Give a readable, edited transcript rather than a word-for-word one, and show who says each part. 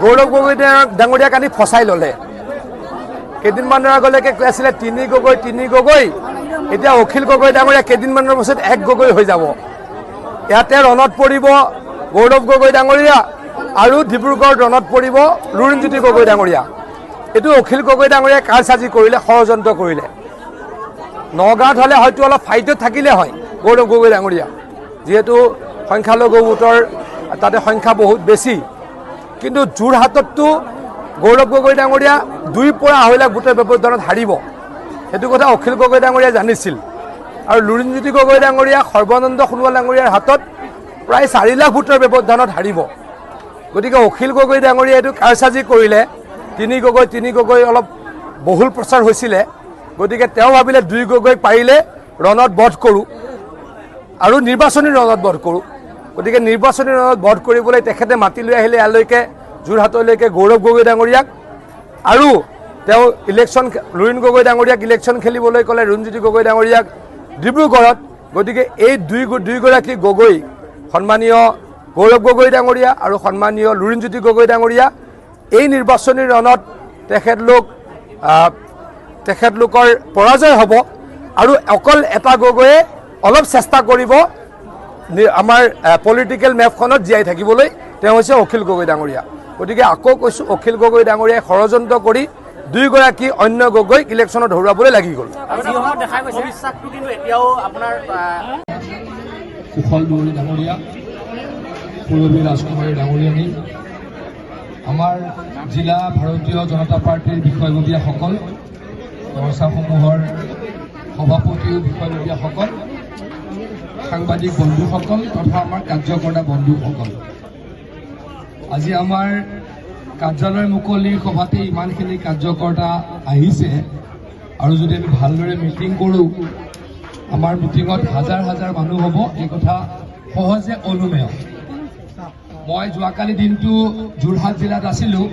Speaker 1: গৌৰৱ গগৈ ডাঙৰীয়াক আনি ফচাই ল'লে। কেইদিনমানৰ আগলৈকে কৈ আছিলে তিনি গগৈ, এতিয়া অখিল গগৈ ডাঙৰীয়া কেইদিনমানৰ পাছত এক গগৈ হৈ যাব। ইয়াতে ৰণত পৰিব গৌৰৱ গগৈ ডাঙৰীয়া আৰু ডিব্ৰুগড়ত ৰণত পৰিব লুৰিণজ্যোতি গগৈ ডাঙৰীয়া। এইটো অখিল গগৈ ডাঙৰীয়াই কাৰচাজি কৰিলে, ষড়যন্ত্ৰ কৰিলে। নগাঁৱত হ'লে হয়তো অলপ ফাইটত থাকিলে হয় গৌৰৱ গগৈ ডাঙৰীয়া, যিহেতু সংখ্যালঘু ভোটৰ তাতে সংখ্যা বহুত বেছি। কিন্তু যোৰহাটততো গৌৰৱ গগৈ ডাঙৰীয়া 2 পৰা 2.5 লাখ ভোটৰ ব্যৱধানত হাৰিব, সেইটো কথা অখিল গগৈ ডাঙৰীয়াই জানিছিল। আৰু লুৰিণজ্যোতি গগৈ ডাঙৰীয়া সৰ্বানন্দ সোণোৱাল ডাঙৰীয়াৰ হাতত প্ৰায় 4 লাখ ভোটৰ ব্যৱধানত হাৰিব। গতিকে অখিল গগৈ ডাঙৰীয়াই এইটো কাৰচাজি কৰিলে। তিনি গগৈ অলপ বহুল প্ৰচাৰ হৈছিলে, গতিকে তেওঁ ভাবিলে 2 গগৈ পাৰিলে ৰণত বধ কৰোঁ আৰু নিৰ্বাচনী ৰণত বধ কৰোঁ। গতিকে নিৰ্বাচনী ৰণত বধ কৰিবলৈ তেখেতে মাতি লৈ আহিলে ইয়ালৈকে যোৰহাটলৈকে গৌৰৱ গগৈ ডাঙৰীয়াক, আৰু তেওঁ লুৰিণ গগৈ ডাঙৰীয়াক ইলেকশ্যন খেলিবলৈ ক'লে লুৰিণজ্যোতি গগৈ ডাঙৰীয়াক ডিব্ৰুগড়ত। গতিকে এই দুয়োগৰাকী গগৈ, সন্মানীয় গৌৰৱ গগৈ ডাঙৰীয়া আৰু সন্মানীয় লুৰিণজ্যোতি গগৈ ডাঙৰীয়া, এই নিৰ্বাচনী ৰণত তেখেতলোকৰ পৰাজয় হ'ব। আৰু অকল এটা গগৈয়ে অলপ চেষ্টা কৰিব আমাৰ পলিটিকেল মেপখনত জীয়াই থাকিবলৈ, তেওঁ হৈছে অখিল গগৈ ডাঙৰীয়া। গতিকে আকৌ কৈছোঁ, অখিল গগৈ ডাঙৰীয়াই ষড়যন্ত্ৰ কৰি 2 গৰাকী অন্য গগৈক ইলেকশ্যনত হৰুৱাবলৈ লাগি গ'ল।
Speaker 2: কুশল দুৱৰী ডাঙৰীয়া, পূৰবী ৰাজকুমাৰী ডাঙৰীয়ানী, আমাৰ জিলা ভাৰতীয় জনতা পাৰ্টীৰ বিষয়ববীয়াসকল, মৰ্চাসমূহৰ সভাপতি বিষয়ববীয়াসকল, সাংবাদিক বন্ধুসকল তথা আমাৰ কাৰ্যকৰ্তা বন্ধুসকল, আজি আমাৰ কাৰ্যালয় মুকলিৰ সভাতে ইমানখিনি কাৰ্যকৰ্তা আহিছে। আৰু যদি আমি ভালদৰে মিটিং কৰোঁ, আমাৰ মিটিঙত হাজাৰ হাজাৰ মানুহ হ'ব, এই কথা সহজে অনুমেয়। মই যোৱাকালি দিনটো যোৰহাট জিলাত আছিলোঁ।